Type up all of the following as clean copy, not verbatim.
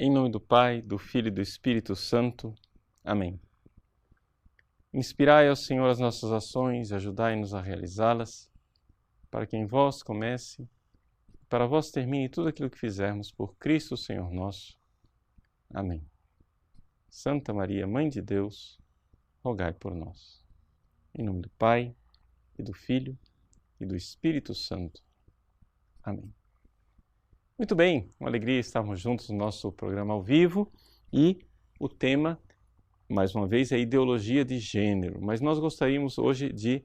Em nome do Pai, do Filho e do Espírito Santo. Amém. Inspirai ao Senhor as nossas ações e ajudai-nos a realizá-las, para que em vós comece, para vós termine tudo aquilo que fizermos por Cristo, Senhor nosso. Amém. Santa Maria, Mãe de Deus, rogai por nós. Em nome do Pai, e do Filho, e do Espírito Santo. Amém. Muito bem, uma alegria estarmos juntos no nosso programa ao vivo e o tema, mais uma vez, é ideologia de gênero. Mas nós gostaríamos hoje de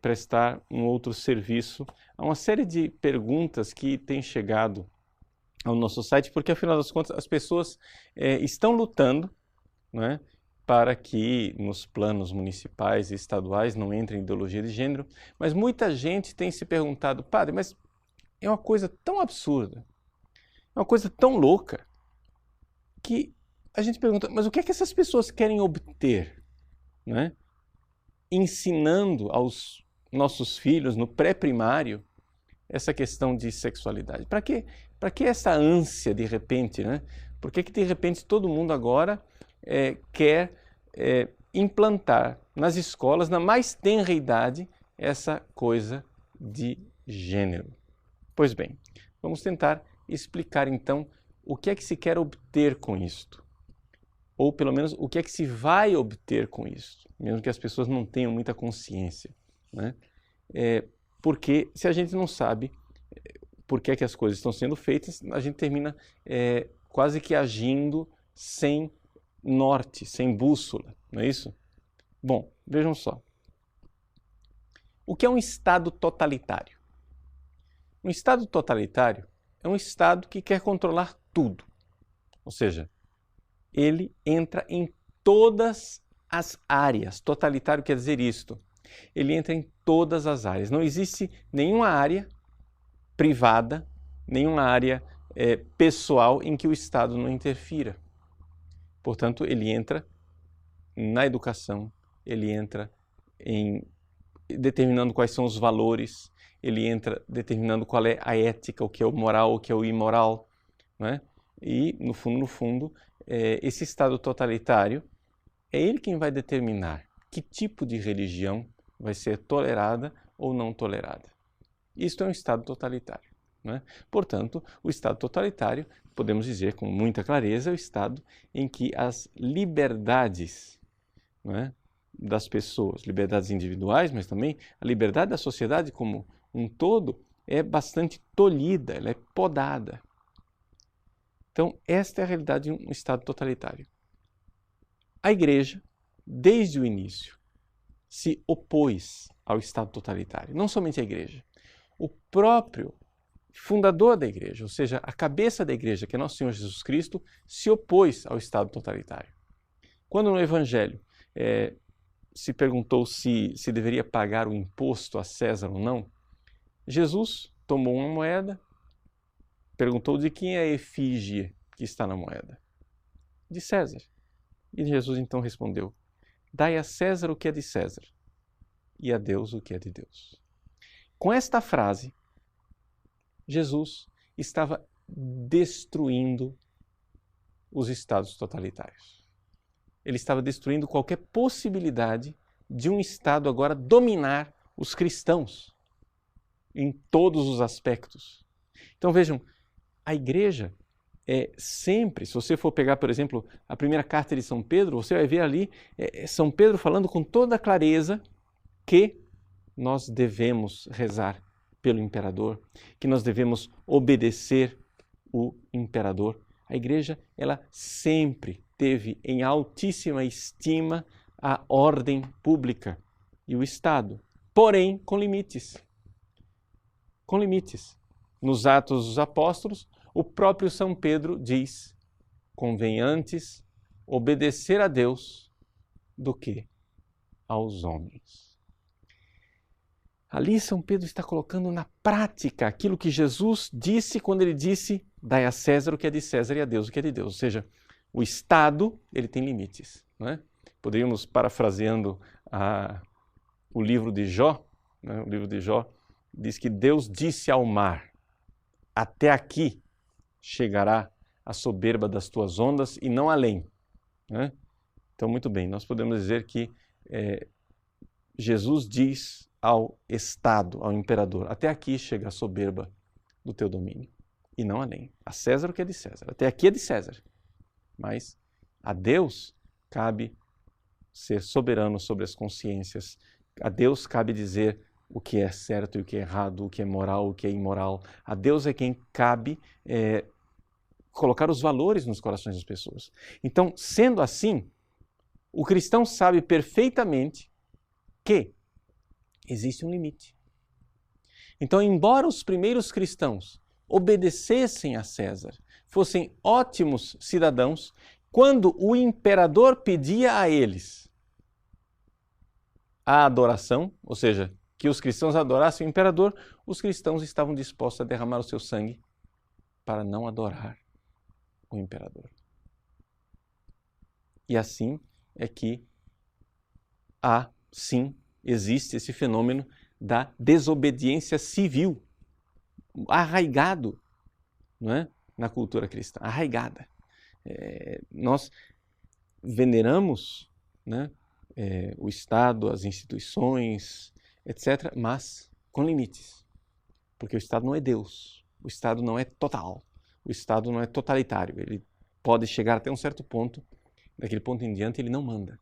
prestar um outro serviço a uma série de perguntas que têm chegado ao nosso site, porque afinal das contas as pessoas estão lutando, não é, para que nos planos municipais e estaduais não entre ideologia de gênero, mas muita gente tem se perguntado, padre, mas é uma coisa tão absurda, é uma coisa tão louca, que a gente pergunta, mas o que é que essas pessoas querem obter, né? Ensinando aos nossos filhos no pré-primário essa questão de sexualidade? Para que essa ânsia de repente, né? Por que de repente todo mundo agora quer implantar nas escolas, na mais tenra idade, essa coisa de gênero? Pois bem, vamos tentar explicar então o que é que se quer obter com isto. Ou pelo menos o que é que se vai obter com isto, mesmo que as pessoas não tenham muita consciência, né? Porque se a gente não sabe por que é que as coisas estão sendo feitas, a gente termina quase que agindo sem norte, sem bússola, não é isso? Bom, vejam só. O que é um Estado totalitário? Um Estado totalitário é um Estado que quer controlar tudo. Ou seja, ele entra em todas as áreas. Totalitário quer dizer isto. Ele entra em todas as áreas. Não existe nenhuma área privada, nenhuma área pessoal em que o Estado não interfira. Portanto, ele entra na educação, ele entra em determinando quais são os valores, ele entra determinando qual é a ética, o que é o moral, o que é o imoral, né? E, no fundo, esse Estado totalitário é ele quem vai determinar que tipo de religião vai ser tolerada ou não tolerada. Isto é um Estado totalitário, né? Portanto, o Estado totalitário, podemos dizer com muita clareza, é o Estado em que as liberdades, né, das pessoas, liberdades individuais, mas também a liberdade da sociedade como um todo é bastante tolhida, ela é podada. Então, esta é a realidade de um Estado totalitário. A Igreja, desde o início, se opôs ao Estado totalitário. Não somente a Igreja. O próprio fundador da Igreja, ou seja, a cabeça da Igreja, que é Nosso Senhor Jesus Cristo, se opôs ao Estado totalitário. Quando no Evangelho se perguntou se deveria pagar o imposto a César ou não, Jesus tomou uma moeda, perguntou de quem é a efígie que está na moeda. De César. E Jesus então respondeu, dai a César o que é de César e a Deus o que é de Deus. Com esta frase, Jesus estava destruindo os estados totalitários. Ele estava destruindo qualquer possibilidade de um Estado agora dominar os cristãos em todos os aspectos. Então vejam, a Igreja sempre, se você for pegar, por exemplo, a primeira carta de São Pedro, você vai ver ali São Pedro falando com toda clareza que nós devemos rezar pelo imperador, que nós devemos obedecer o imperador. A Igreja, ela sempre teve em altíssima estima a ordem pública e o Estado, porém com limites. Com limites. Nos Atos dos Apóstolos, o próprio São Pedro diz, convém antes obedecer a Deus do que aos homens. Ali São Pedro está colocando na prática aquilo que Jesus disse quando ele disse, dai a César o que é de César e a Deus o que é de Deus. Ou seja, o Estado, ele tem limites, não é? Poderíamos, parafraseando o livro de Jó, né? O livro de Jó diz que Deus disse ao mar, até aqui chegará a soberba das tuas ondas e não além. Né? Então, muito bem, nós podemos dizer que Jesus diz ao Estado, ao imperador, até aqui chega a soberba do teu domínio e não além. A César o que é de César. Até aqui é de César. Mas a Deus cabe ser soberano sobre as consciências. A Deus cabe dizer o que é certo e o que é errado, o que é moral, o que é imoral. A Deus é quem cabe colocar os valores nos corações das pessoas. Então, sendo assim, o cristão sabe perfeitamente que existe um limite. Então, embora os primeiros cristãos obedecessem a César, fossem ótimos cidadãos, quando o imperador pedia a eles a adoração, ou seja, que os cristãos adorassem o imperador, os cristãos estavam dispostos a derramar o seu sangue para não adorar o imperador. E assim é que sim, existe esse fenômeno da desobediência civil, arraigado, não é? Na cultura cristã, arraigada. Nós veneramos, né, o Estado, as instituições, etc., mas com limites. Porque o Estado não é Deus, o Estado não é total, o Estado não é totalitário. Ele pode chegar até um certo ponto, daquele ponto em diante ele não manda.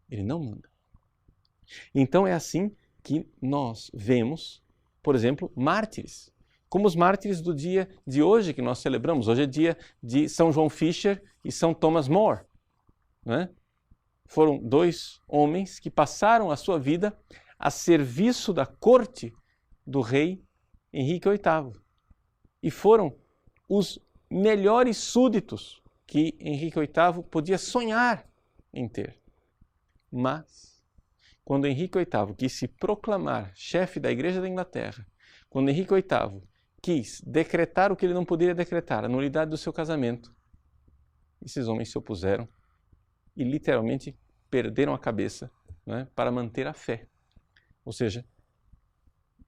Ele não manda. Então é assim que nós vemos, por exemplo, mártires. Como os mártires do dia de hoje que nós celebramos. Hoje é dia de São João Fisher e São Thomas More. Né? Foram dois homens que passaram a sua vida a serviço da corte do rei Henrique VIII. E foram os melhores súditos que Henrique VIII podia sonhar em ter. Mas, quando Henrique VIII quis se proclamar chefe da Igreja da Inglaterra, quando Henrique VIII quis decretar o que ele não poderia decretar, a nulidade do seu casamento, esses homens se opuseram e literalmente perderam a cabeça, né, para manter a fé. Ou seja,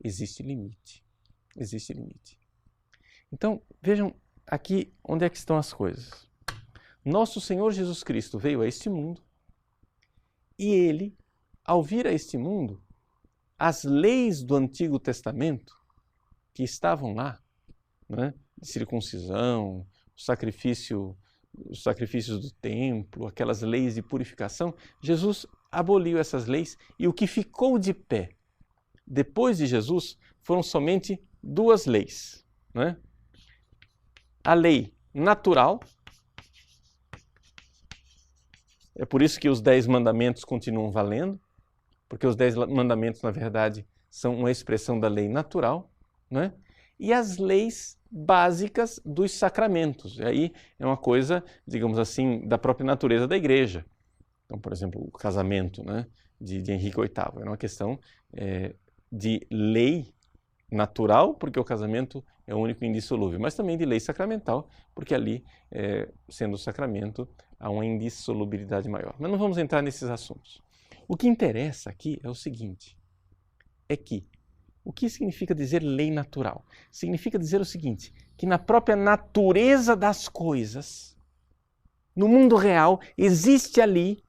existe limite. Existe limite. Então, vejam aqui onde é que estão as coisas. Nosso Senhor Jesus Cristo veio a este mundo e ele, ao vir a este mundo, as leis do Antigo Testamento que estavam lá, né, de circuncisão, os sacrifícios do templo, aquelas leis de purificação, Jesus aboliu essas leis e o que ficou de pé depois de Jesus foram somente duas leis. Né? A lei natural, é por isso que os 10 mandamentos continuam valendo, porque os 10 mandamentos, na verdade, são uma expressão da lei natural, né? E as leis básicas dos sacramentos. E aí é uma coisa, digamos assim, da própria natureza da igreja. Então, por exemplo, o casamento, né, de Henrique VIII era uma questão de lei natural, porque o casamento é único e indissolúvel, mas também de lei sacramental, porque ali, sendo o sacramento, há uma indissolubilidade maior. Mas não vamos entrar nesses assuntos. O que interessa aqui é o seguinte, é que o que significa dizer lei natural? Significa dizer o seguinte, que na própria natureza das coisas, no mundo real, existe ali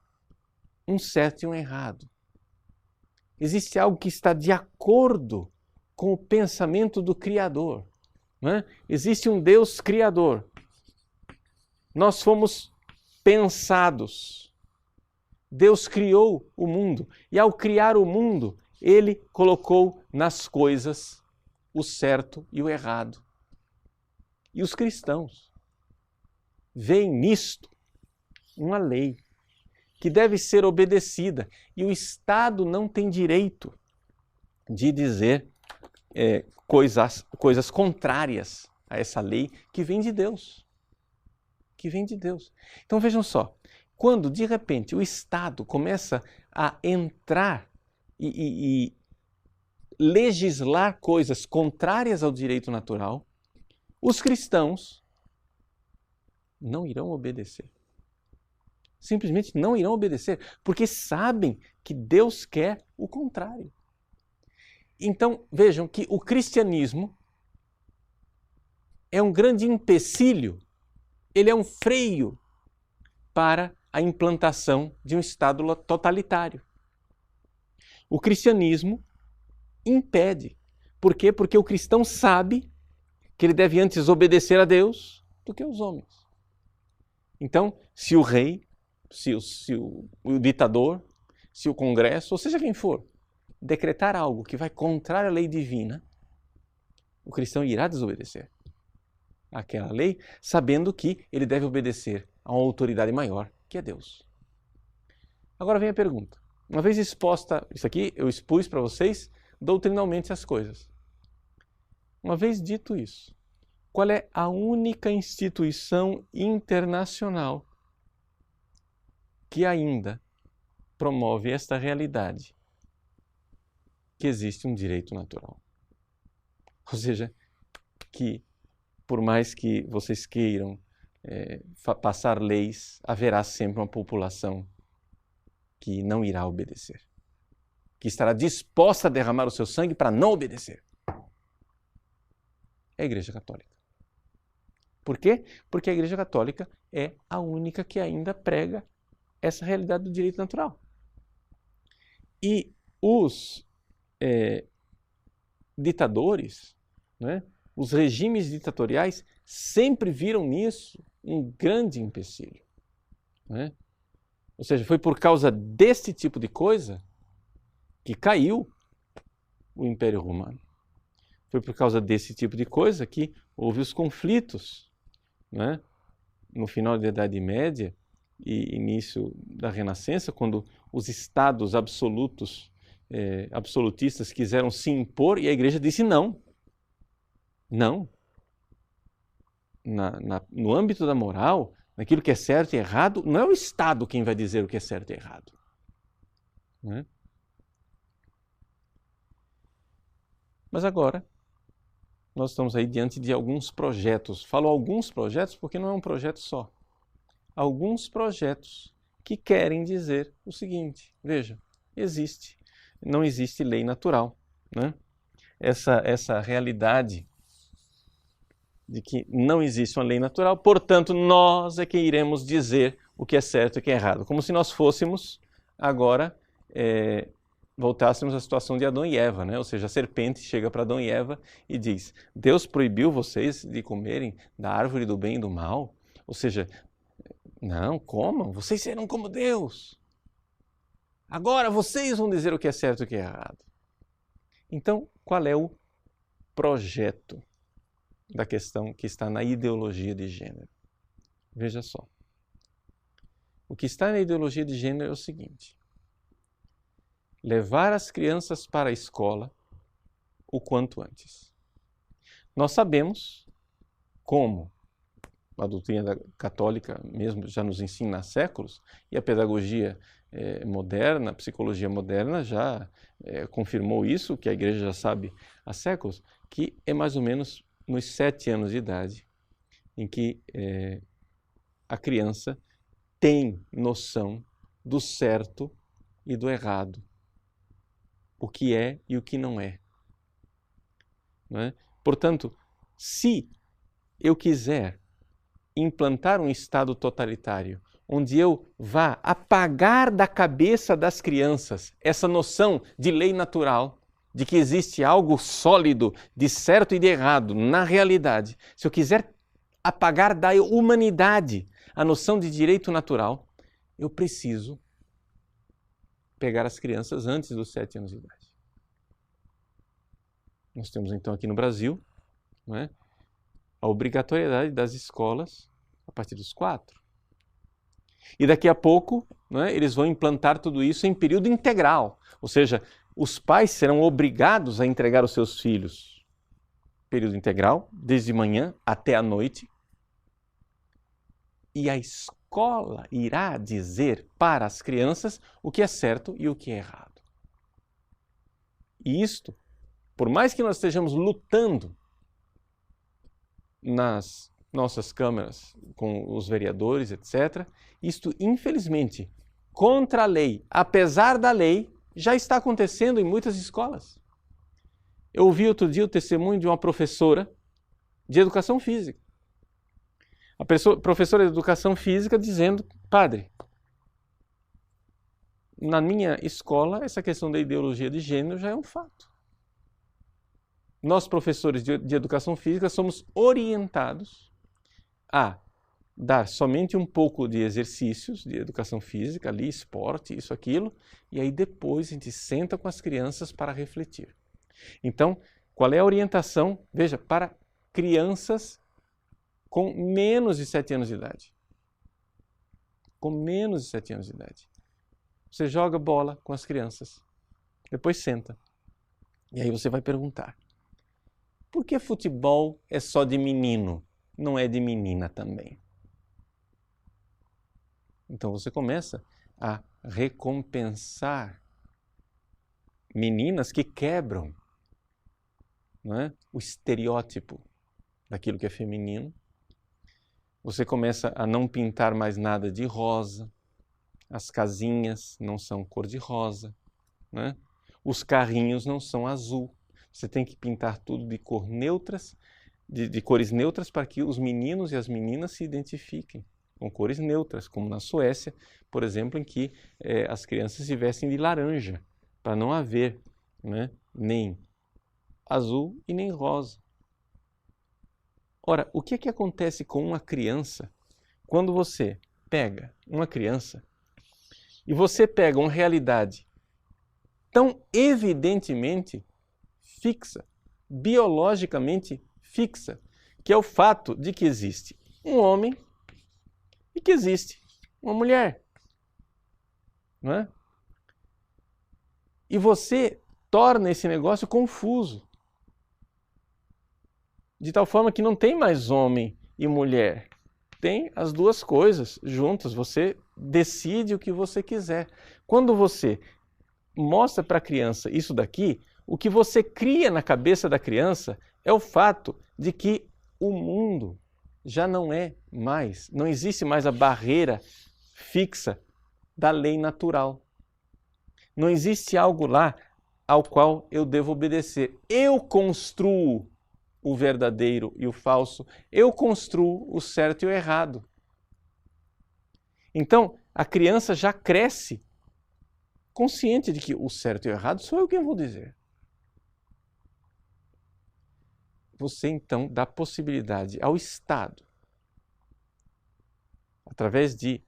um certo e um errado. Existe algo que está de acordo com o pensamento do Criador. Né? Existe um Deus Criador. Nós fomos pensados. Deus criou o mundo e ao criar o mundo, Ele colocou nas coisas o certo e o errado. E os cristãos veem nisto uma lei que deve ser obedecida e o Estado não tem direito de dizer coisas contrárias a essa lei que vem de Deus. Que vem de Deus. Então vejam só, quando de repente o Estado começa a entrar e legislar coisas contrárias ao direito natural, os cristãos não irão obedecer. Simplesmente não irão obedecer, porque sabem que Deus quer o contrário. Então, vejam que o cristianismo é um grande empecilho ele é um freio para a implantação de um Estado totalitário. O cristianismo impede. Por quê? Porque o cristão sabe que ele deve antes obedecer a Deus do que aos homens. Então, se o rei, se o ditador, se o Congresso, ou seja quem for, decretar algo que vai contrário à lei divina, o cristão irá desobedecer àquela lei, sabendo que ele deve obedecer a uma autoridade maior, que é Deus. Agora vem a pergunta. Uma vez exposta, isso aqui eu expus para vocês doutrinalmente as coisas. Uma vez dito isso, qual é a única instituição internacional que ainda promove esta realidade, que existe um direito natural? Ou seja, que por mais que vocês queiram passar leis, haverá sempre uma população que não irá obedecer, que estará disposta a derramar o seu sangue para não obedecer. É a Igreja Católica. Por quê? Porque a Igreja Católica é a única que ainda prega essa realidade do direito natural. E os ditadores, né, os regimes ditatoriais sempre viram nisso um grande empecilho, né? Ou seja, foi por causa deste tipo de coisa que caiu o Império Romano. Foi por causa desse tipo de coisa que houve os conflitos, né? No final da Idade Média e início da Renascença, quando os estados absolutistas quiseram se impor e a Igreja disse não. Não. No âmbito da moral, naquilo que é certo e errado, não é o Estado quem vai dizer o que é certo e errado. Né? Mas agora, nós estamos aí diante de alguns projetos. Falo alguns projetos porque não é um projeto só. Alguns projetos que querem dizer o seguinte: veja, não existe lei natural, né? Essa realidade de que não existe uma lei natural, portanto, nós é que iremos dizer o que é certo e o que é errado. Como se nós fôssemos agora, voltássemos à situação de Adão e Eva, né? Ou seja, a serpente chega para Adão e Eva e diz: Deus proibiu vocês de comerem da árvore do bem e do mal? Ou seja, não, comam, vocês serão como Deus. Agora vocês vão dizer o que é certo e o que é errado. Então, qual é o projeto da questão que está na ideologia de gênero? Veja só. O que está na ideologia de gênero é o seguinte: levar as crianças para a escola o quanto antes. Nós sabemos como a doutrina católica mesmo já nos ensina há séculos, e a pedagogia moderna, a psicologia moderna já confirmou isso, que a Igreja já sabe há séculos, que é mais ou menos nos 7 anos de idade em que a criança tem noção do certo e do errado, o que é e o que não é. Não é? Portanto, se eu quiser implantar um Estado totalitário, onde eu vá apagar da cabeça das crianças essa noção de lei natural, de que existe algo sólido, de certo e de errado na realidade, se eu quiser apagar da humanidade a noção de direito natural, eu preciso pegar as crianças antes dos 7 anos de idade. Nós temos então aqui no Brasil, não é, a obrigatoriedade das escolas a partir dos 4. E daqui a pouco, não é, eles vão implantar tudo isso em período integral, ou seja, os pais serão obrigados a entregar os seus filhos período integral, desde manhã até a noite, e a escola irá dizer para as crianças o que é certo e o que é errado. E isto, por mais que nós estejamos lutando nas nossas câmaras com os vereadores, etc., isto, infelizmente, contra a lei, apesar da lei, já está acontecendo em muitas escolas. Eu ouvi outro dia o testemunho de uma professora de educação física. A professora de educação física dizendo, padre, na minha escola essa questão da ideologia de gênero já é um fato. Nós, professores de educação física, somos orientados a dar somente um pouco de exercícios de educação física, ali, esporte, isso, aquilo, e aí depois a gente senta com as crianças para refletir. Então, qual é a orientação? Veja, para crianças com menos de 7 anos de idade. Com menos de 7 anos de idade. Você joga bola com as crianças, depois senta. E aí você vai perguntar, por que futebol é só de menino, não é de menina também? Então você começa a recompensar meninas que quebram, não é, o estereótipo daquilo que é feminino. Você começa a não pintar mais nada de rosa, as casinhas não são cor-de-rosa, né? Os carrinhos não são azul. Você tem que pintar tudo de cor neutras, de cores neutras, para que os meninos e as meninas se identifiquem com cores neutras, como na Suécia, por exemplo, em que as crianças se vestem de laranja, para não haver, né, nem azul e nem rosa. Ora, o que é que acontece com uma criança quando você pega uma criança e você pega uma realidade tão evidentemente fixa, biologicamente fixa, que é o fato de que existe um homem e que existe uma mulher, não é? E você torna esse negócio confuso, de tal forma que não tem mais homem e mulher, tem as duas coisas juntas, você decide o que você quiser. Quando você mostra para a criança isso daqui, o que você cria na cabeça da criança é o fato de que o mundo já não é mais, não existe mais a barreira fixa da lei natural. Não existe algo lá ao qual eu devo obedecer. Eu construo o verdadeiro e o falso, eu construo o certo e o errado. Então, a criança já cresce consciente de que o certo e o errado sou eu quem vou dizer. Você então dá possibilidade ao Estado, através de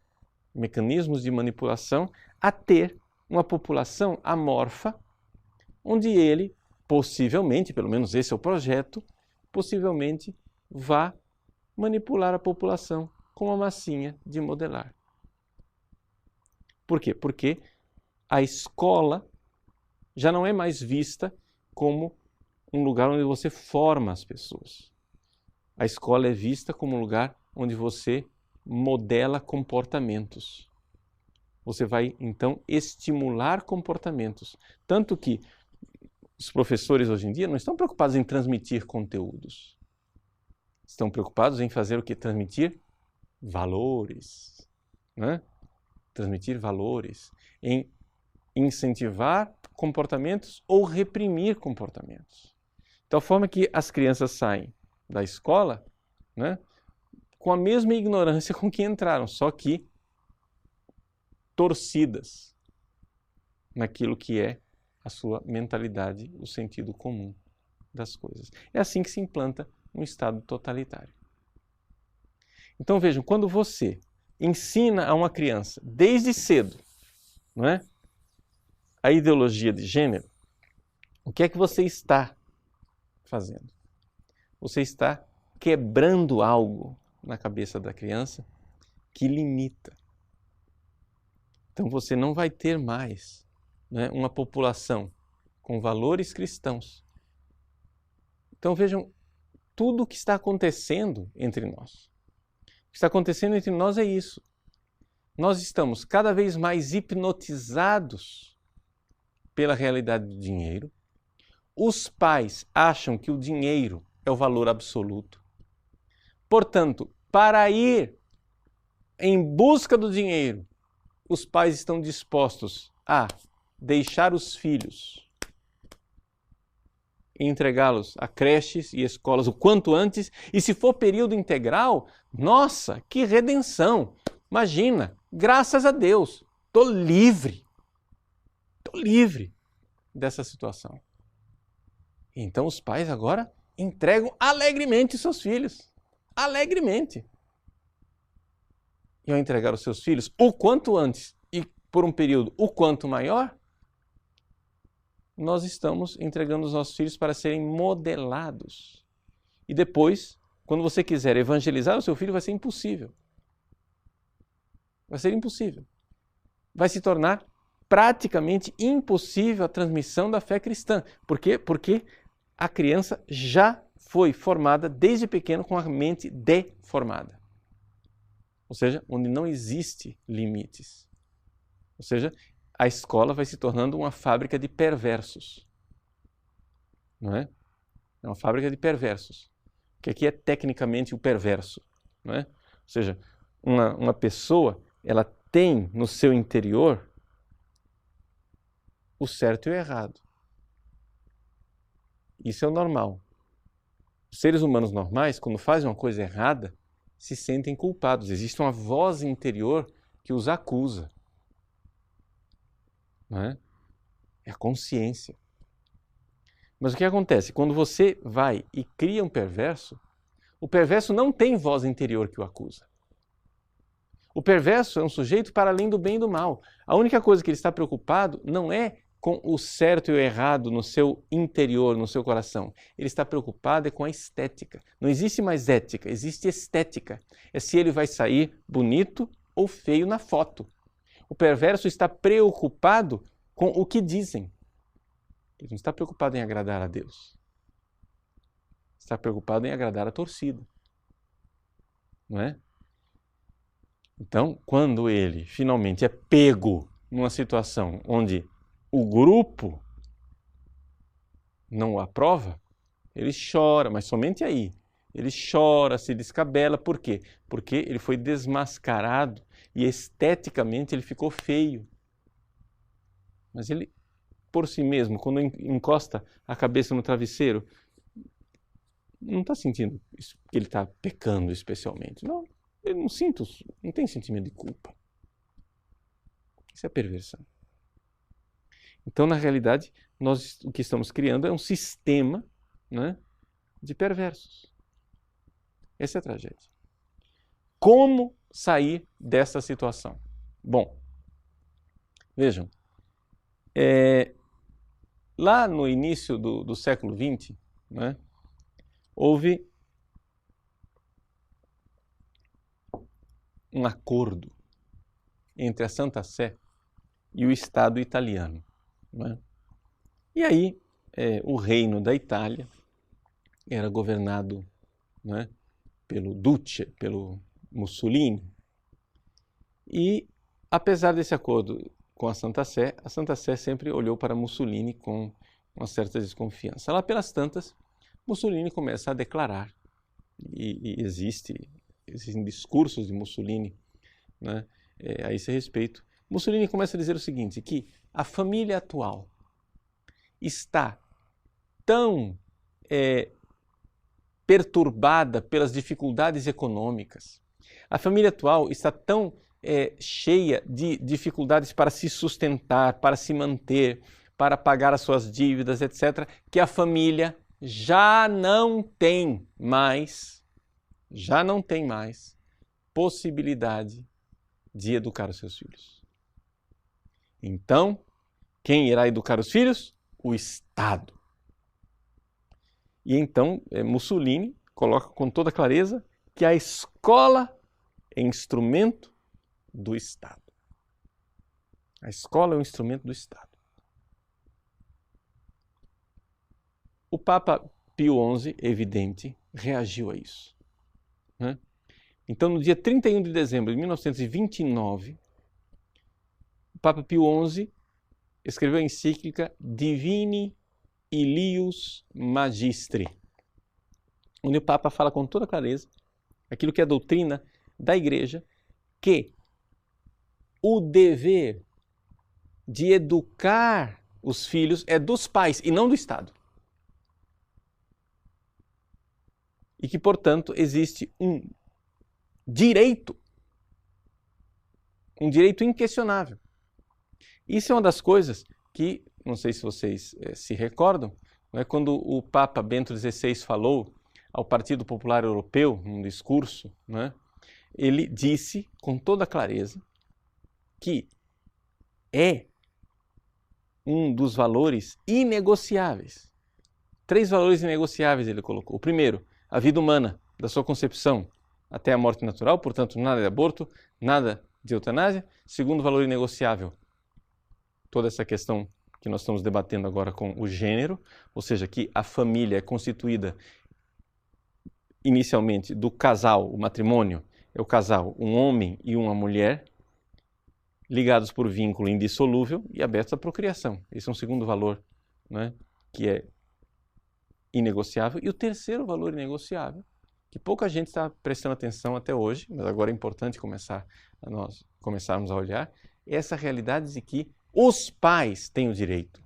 mecanismos de manipulação, a ter uma população amorfa, onde ele, possivelmente, pelo menos esse é o projeto, possivelmente vá manipular a população com uma massinha de modelar. Por quê? Porque a escola já não é mais vista como um lugar onde você forma as pessoas. A escola é vista como um lugar onde você modela comportamentos. Você vai, então, estimular comportamentos. Tanto que os professores hoje em dia não estão preocupados em transmitir conteúdos. Estão preocupados em fazer o quê? Transmitir valores, né? Transmitir valores, em incentivar comportamentos ou reprimir comportamentos. De tal forma que as crianças saem da escola, né, com a mesma ignorância com que entraram, só que torcidas naquilo que é a sua mentalidade, o sentido comum das coisas. É assim que se implanta um Estado totalitário. Então vejam, quando você ensina a uma criança, desde cedo, não é, a ideologia de gênero, o que é que você está fazendo? Você está quebrando algo na cabeça da criança que limita. Então você não vai ter mais, né, uma população com valores cristãos. Então vejam tudo o que está acontecendo entre nós. O que está acontecendo entre nós é isso. Nós estamos cada vez mais hipnotizados pela realidade do dinheiro. Os pais acham que o dinheiro é o valor absoluto. Portanto, para ir em busca do dinheiro, os pais estão dispostos a deixar os filhos em entregá-los a creches e escolas o quanto antes, e se for período integral, nossa, que redenção! Imagina, graças a Deus, estou livre dessa situação. Então os pais agora entregam alegremente seus filhos, alegremente. E ao entregar os seus filhos o quanto antes e por um período o quanto maior, nós estamos entregando os nossos filhos para serem modelados. E depois, quando você quiser evangelizar o seu filho, vai ser impossível. Vai ser impossível. Vai se tornar praticamente impossível a transmissão da fé cristã. Por quê? Porque a criança já foi formada desde pequeno com a mente deformada. Ou seja, onde não existe limites. Ou seja, a escola vai se tornando uma fábrica de perversos. Não é? É uma fábrica de perversos. Que aqui é tecnicamente o perverso. Não é? Ou seja, uma pessoa, ela tem no seu interior o certo e o errado. Isso é o normal. Os seres humanos normais, quando fazem uma coisa errada, se sentem culpados. Existe uma voz interior que os acusa. Não é? É a consciência. Mas o que acontece? Quando você vai e cria um perverso, o perverso não tem voz interior que o acusa. O perverso é um sujeito para além do bem e do mal. A única coisa que ele está preocupado não é com o certo e o errado no seu interior, no seu coração. Ele está preocupado com a estética. Não existe mais ética, existe estética. É se ele vai sair bonito ou feio na foto. O perverso está preocupado com o que dizem. Ele não está preocupado em agradar a Deus. Está preocupado em agradar a torcida. Não é? Então, quando ele finalmente é pego numa situação onde o grupo não o aprova, ele chora, mas somente aí. Ele chora, se descabela. Por quê? Porque ele foi desmascarado e esteticamente ele ficou feio. Mas ele, por si mesmo, quando encosta a cabeça no travesseiro, não está sentindo que ele está pecando especialmente. Não, ele não tem sentimento de culpa. Isso é perversão. Então, na realidade, nós o que estamos criando é um sistema, né, de perversos. Essa é a tragédia. Como sair dessa situação? Bom, vejam, lá no início do século XX, né, houve um acordo entre a Santa Sé e o Estado italiano. Né? E aí, o reino da Itália era governado, né, pelo Duce, pelo Mussolini. E, apesar desse acordo com a Santa Sé sempre olhou para Mussolini com uma certa desconfiança. Lá pelas tantas, Mussolini começa a declarar, e existem discursos de Mussolini, né, a esse respeito. Mussolini começa a dizer o seguinte, que a família atual está tão perturbada pelas dificuldades econômicas, a família atual está tão cheia de dificuldades para se sustentar, para se manter, para pagar as suas dívidas, etc., que a família já não tem mais possibilidade de educar os seus filhos. Então, quem irá educar os filhos? O Estado. E então, Mussolini coloca com toda clareza que a escola é instrumento do Estado. A escola é um instrumento do Estado. O Papa Pio XI, evidente, reagiu a isso. Né? Então, no dia 31 de dezembro de 1929, o Papa Pio XI escreveu a encíclica Divini Ilius Magistri, onde o Papa fala com toda clareza aquilo que é a doutrina da Igreja, que o dever de educar os filhos é dos pais e não do Estado. e que, portanto, existe um direito inquestionável. Isso é uma das coisas que, não sei se vocês se recordam, não é, quando o Papa Bento XVI falou ao Partido Popular Europeu, num discurso, não é, ele disse com toda clareza que é um dos valores inegociáveis. 3 valores inegociáveis ele colocou. O primeiro, a vida humana, da sua concepção até a morte natural, portanto, nada de aborto, nada de eutanásia. Segundo valor inegociável, toda essa questão que nós estamos debatendo agora com o gênero, ou seja, que a família é constituída inicialmente do casal, o matrimônio é o casal, um homem e uma mulher, ligados por vínculo indissolúvel e abertos à procriação. Esse é um segundo valor, né, que é inegociável. E o terceiro valor inegociável, que pouca gente está prestando atenção até hoje, mas agora é importante nós começarmos a olhar, é essa realidade de que os pais têm o direito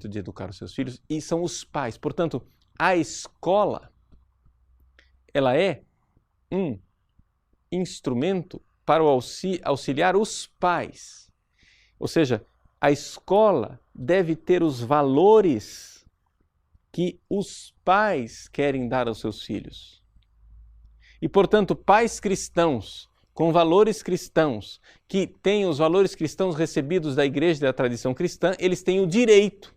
de educar os seus filhos, e são os pais. Portanto, a escola, ela é um instrumento para auxiliar os pais. Ou seja, a escola deve ter os valores que os pais querem dar aos seus filhos. E, portanto, pais cristãos, com valores cristãos, que têm os valores cristãos recebidos da igreja e da tradição cristã, eles têm o direito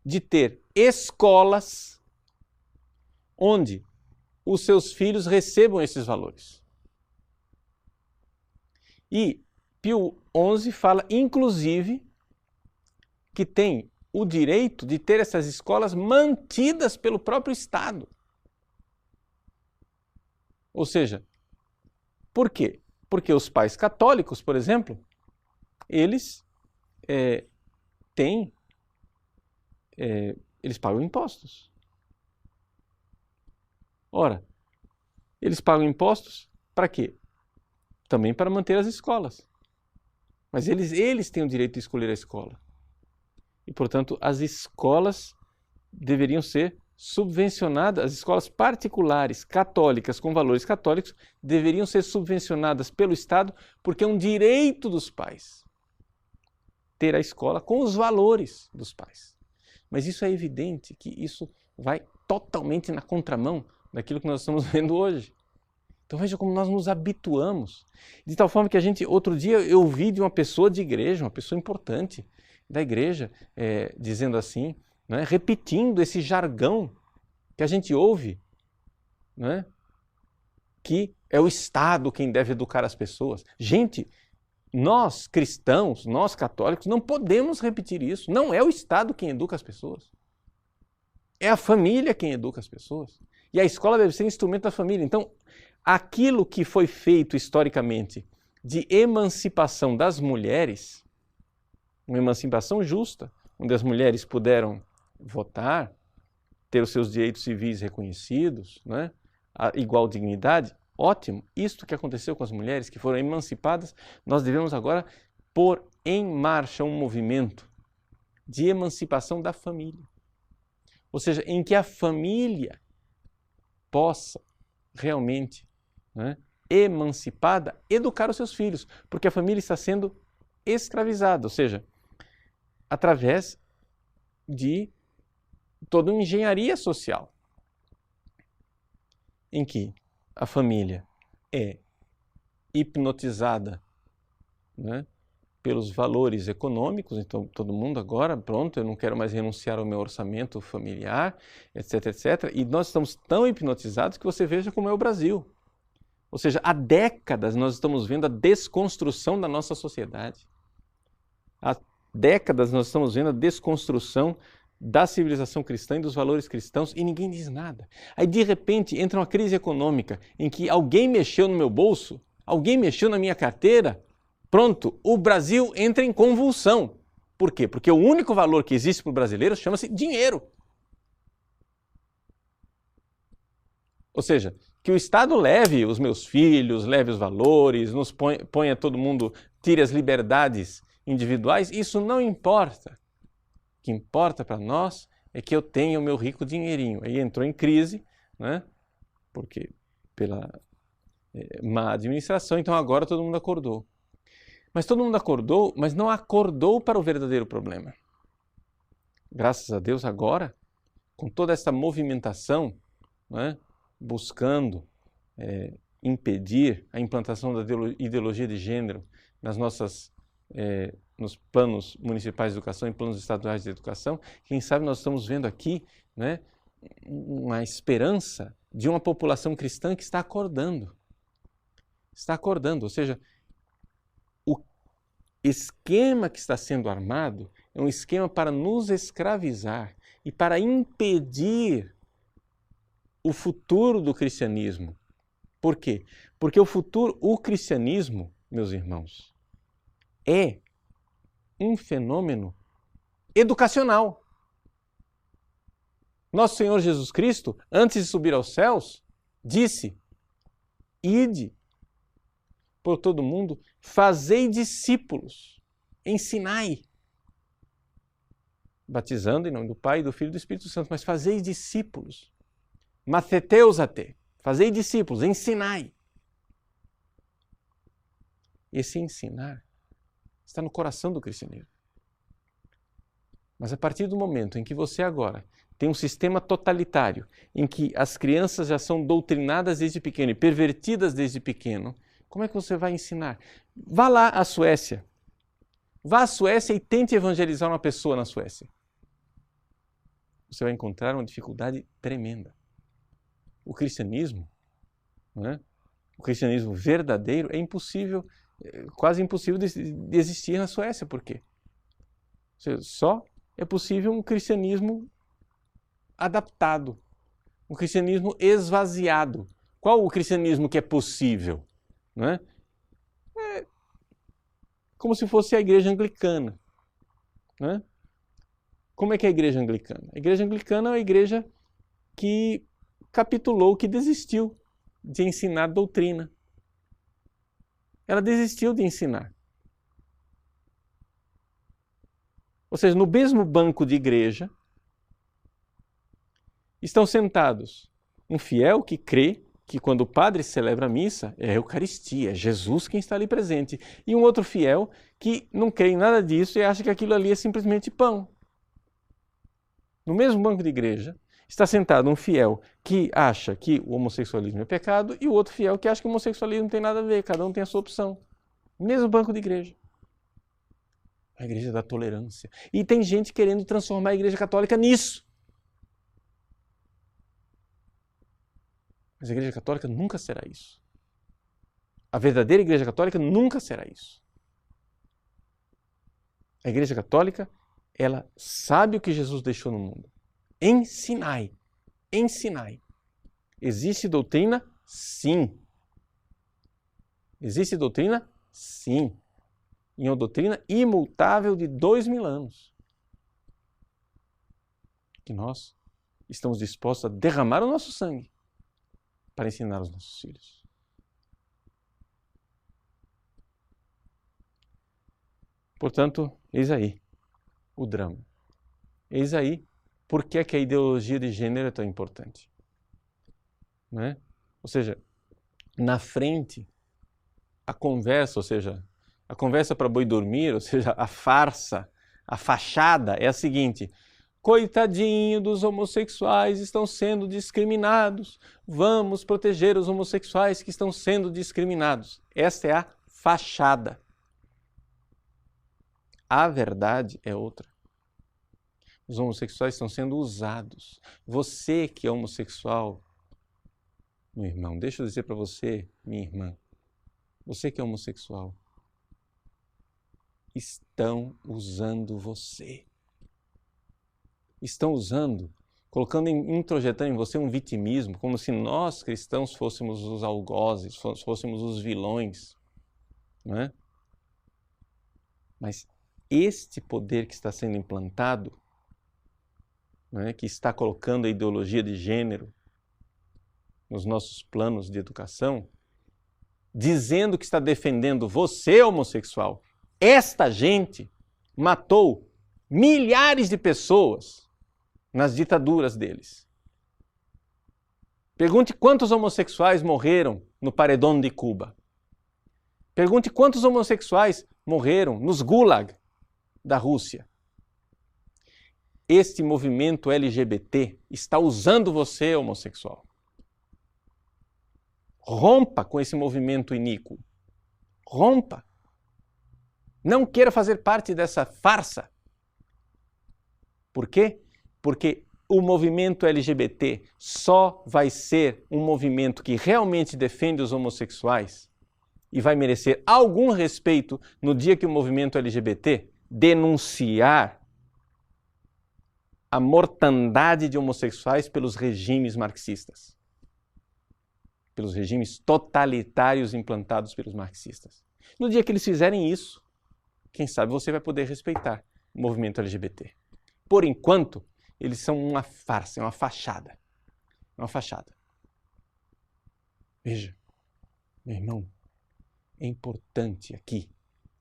de ter escolas onde os seus filhos recebam esses valores. E Pio XI fala, inclusive, que tem o direito de ter essas escolas mantidas pelo próprio Estado. Ou seja, por quê? Porque os pais católicos, por exemplo, eles eles pagam impostos. Ora, eles pagam impostos para quê? Também para manter as escolas. Mas eles têm o direito de escolher a escola. E, portanto, as escolas deveriam ser subvencionadas, as escolas particulares católicas com valores católicos deveriam ser subvencionadas pelo Estado, porque é um direito dos pais ter a escola com os valores dos pais. Mas isso é evidente que isso vai totalmente na contramão daquilo que nós estamos vendo hoje. Então veja como nós nos habituamos, de tal forma que outro dia eu ouvi de uma pessoa de igreja, uma pessoa importante da igreja, dizendo assim, né, repetindo esse jargão que a gente ouve, né, que é o Estado quem deve educar as pessoas. Gente, nós cristãos, nós católicos, não podemos repetir isso. Não é o Estado quem educa as pessoas. É a família quem educa as pessoas. E a escola deve ser instrumento da família. Então, aquilo que foi feito historicamente de emancipação das mulheres, uma emancipação justa, onde as mulheres puderam votar, ter os seus direitos civis reconhecidos, né? A igual dignidade, ótimo. Isto que aconteceu com as mulheres que foram emancipadas, nós devemos agora pôr em marcha um movimento de emancipação da família. Ou seja, em que a família possa realmente, né, emancipada, educar os seus filhos, porque a família está sendo escravizada, ou seja, através de toda uma engenharia social, em que a família é hipnotizada, né, pelos valores econômicos. Então todo mundo agora, pronto, eu não quero mais renunciar ao meu orçamento familiar, etc, etc. E nós estamos tão hipnotizados que você veja como é o Brasil. Ou seja, há décadas nós estamos vendo a desconstrução da nossa sociedade. Há décadas nós estamos vendo a desconstrução da civilização cristã e dos valores cristãos e ninguém diz nada. Aí de repente entra uma crise econômica em que alguém mexeu no meu bolso, alguém mexeu na minha carteira, pronto, o Brasil entra em convulsão. Por quê? Porque o único valor que existe para o brasileiro chama-se dinheiro. Ou seja, que o Estado leve os meus filhos, leve os valores, nos ponha todo mundo, tire as liberdades individuais, isso não importa. O que importa para nós é que eu tenha o meu rico dinheirinho. Aí entrou em crise, né? Porque pela má administração, então agora todo mundo acordou. Mas todo mundo acordou, mas não acordou para o verdadeiro problema. Graças a Deus agora, com toda essa movimentação, né, buscando impedir a implantação da ideologia de gênero nos planos municipais de educação e planos estaduais de educação, quem sabe nós estamos vendo aqui, né, uma esperança de uma população cristã que está acordando. Está acordando, ou seja, o esquema que está sendo armado é um esquema para nos escravizar e para impedir o futuro do cristianismo. Por quê? Porque o cristianismo, meus irmãos, é um fenômeno educacional. Nosso Senhor Jesus Cristo, antes de subir aos céus, disse: ide por todo mundo, fazei discípulos, ensinai, batizando em nome do Pai, do Filho e do Espírito Santo, mas fazei discípulos, matheteusate, fazei discípulos, ensinai. Esse ensinar está no coração do cristianismo. Mas a partir do momento em que você agora tem um sistema totalitário, em que as crianças já são doutrinadas desde pequeno e pervertidas desde pequeno, como é que você vai ensinar? Vá lá à Suécia. Vá à Suécia e tente evangelizar uma pessoa na Suécia. Você vai encontrar uma dificuldade tremenda. O cristianismo, né? O cristianismo verdadeiro é impossível, quase impossível de existir na Suécia. Por quê? Ou seja, só é possível um cristianismo adaptado, um cristianismo esvaziado. Qual o cristianismo que é possível? Não é? É como se fosse a igreja anglicana. Não é? Como é que é a igreja anglicana? A igreja anglicana é uma igreja que capitulou, que desistiu de ensinar doutrina. Ela desistiu de ensinar. Ou seja, no mesmo banco de igreja estão sentados um fiel que crê que quando o padre celebra a missa é a Eucaristia, é Jesus quem está ali presente, e um outro fiel que não crê em nada disso e acha que aquilo ali é simplesmente pão. No mesmo banco de igreja está sentado um fiel que acha que o homossexualismo é pecado e o outro fiel que acha que o homossexualismo não tem nada a ver, cada um tem a sua opção. No mesmo banco de igreja. A igreja da tolerância. E tem gente querendo transformar a igreja católica nisso. Mas a igreja católica nunca será isso. A verdadeira igreja católica nunca será isso. A igreja católica, ela sabe o que Jesus deixou no mundo. Ensinai. Ensinai. Existe doutrina? Sim. Existe doutrina? Sim. E uma doutrina imutável de 2000 anos. Que nós estamos dispostos a derramar o nosso sangue para ensinar os nossos filhos. Portanto, eis aí o drama. Eis aí por que a ideologia de gênero é tão importante. Não é? Ou seja, na frente, a conversa, ou seja, a conversa para boi dormir, ou seja, a farsa, a fachada é a seguinte: coitadinho dos homossexuais, estão sendo discriminados. Vamos proteger os homossexuais que estão sendo discriminados. Esta é a fachada. A verdade é outra. Os homossexuais estão sendo usados. Você que é homossexual, meu irmão, deixa eu dizer para você, minha irmã, você que é homossexual, estão usando você. Estão usando, introjetando em você um vitimismo, como se nós cristãos fôssemos os algozes, fôssemos os vilões, não é? Mas este poder que está sendo implantado, não é? Que está colocando a ideologia de gênero nos nossos planos de educação, dizendo que está defendendo você, homossexual, esta gente matou milhares de pessoas nas ditaduras deles. Pergunte quantos homossexuais morreram no paredão de Cuba. Pergunte quantos homossexuais morreram nos gulag da Rússia. Este movimento LGBT está usando você, homossexual. Rompa com esse movimento iníquo. Rompa. Não queira fazer parte dessa farsa. Por quê? Porque o movimento LGBT só vai ser um movimento que realmente defende os homossexuais e vai merecer algum respeito no dia que o movimento LGBT denunciar a mortandade de homossexuais pelos regimes marxistas, pelos regimes totalitários implantados pelos marxistas. No dia que eles fizerem isso, quem sabe você vai poder respeitar o movimento LGBT. Por enquanto, eles são uma farsa, é uma fachada. É uma fachada. Veja, meu irmão, é importante aqui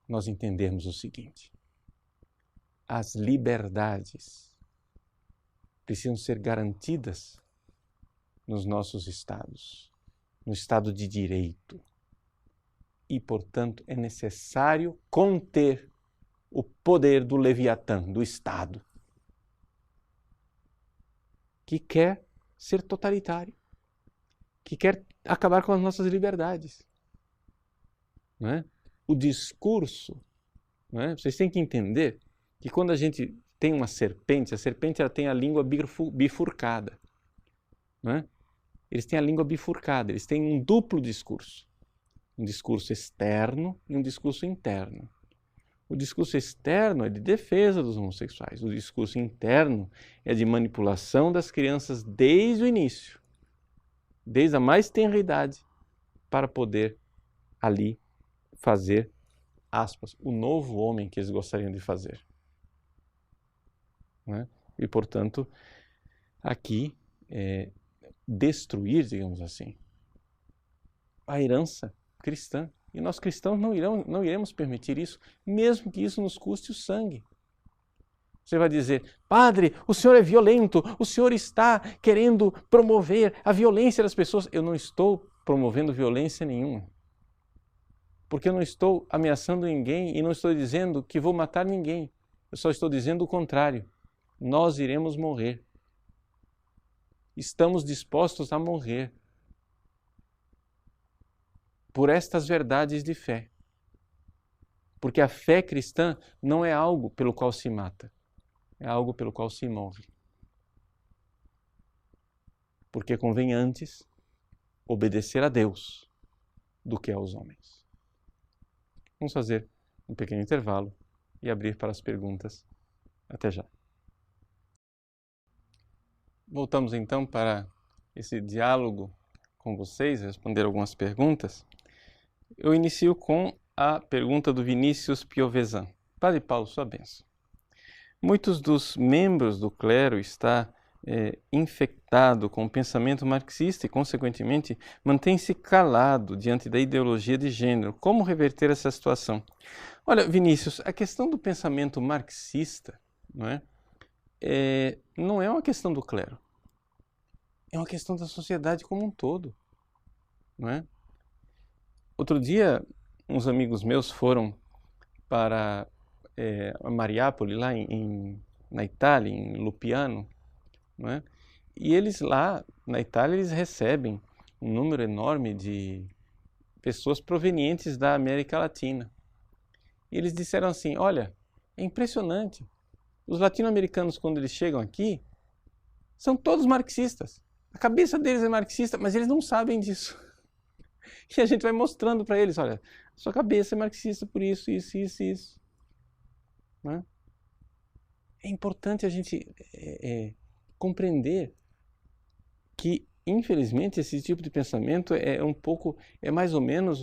nós entendermos o seguinte. As liberdades precisam ser garantidas nos nossos estados, no Estado de Direito. E, portanto, é necessário conter o poder do Leviatã, do Estado, que quer ser totalitário, que quer acabar com as nossas liberdades. Não é? O discurso, não é? Vocês têm que entender que quando a gente tem uma serpente, a serpente ela tem a língua bifurcada. Não é? Eles têm a língua bifurcada, eles têm um duplo discurso. Um discurso externo e um discurso interno. O discurso externo é de defesa dos homossexuais. O discurso interno é de manipulação das crianças desde o início, desde a mais tenra idade, para poder ali fazer, aspas, o novo homem que eles gostariam de fazer. Né? E, portanto, aqui destruir, digamos assim, a herança cristã. E nós cristãos não iremos permitir isso, mesmo que isso nos custe o sangue. Você vai dizer, padre, o senhor é violento, o senhor está querendo promover a violência das pessoas. Eu não estou promovendo violência nenhuma. Porque eu não estou ameaçando ninguém e não estou dizendo que vou matar ninguém. Eu só estou dizendo o contrário. Nós iremos morrer. Estamos dispostos a morrer por estas verdades de fé. Porque a fé cristã não é algo pelo qual se mata, é algo pelo qual se morre. Porque convém antes obedecer a Deus do que aos homens. Vamos fazer um pequeno intervalo e abrir para as perguntas. Até já. Voltamos então para esse diálogo com vocês, responder algumas perguntas. Eu inicio com a pergunta do Vinícius Piovesan. Padre Paulo, sua bênção. Muitos dos membros do clero estão infectados com o pensamento marxista e, consequentemente, mantêm-se calados diante da ideologia de gênero. Como reverter essa situação? Olha, Vinícius, a questão do pensamento marxista não é uma questão do clero. É uma questão da sociedade como um todo. Não é? Outro dia, uns amigos meus foram para Mariápolis, lá na Itália, em Lupiano, não é? E eles lá, na Itália, eles recebem um número enorme de pessoas provenientes da América Latina. E eles disseram assim, olha, é impressionante, os latino-americanos, quando eles chegam aqui, são todos marxistas. A cabeça deles é marxista, mas eles não sabem disso. E a gente vai mostrando para eles, olha, sua cabeça é marxista por isso, isso, isso, isso. Né? É importante a gente compreender que, infelizmente, esse tipo de pensamento é mais ou menos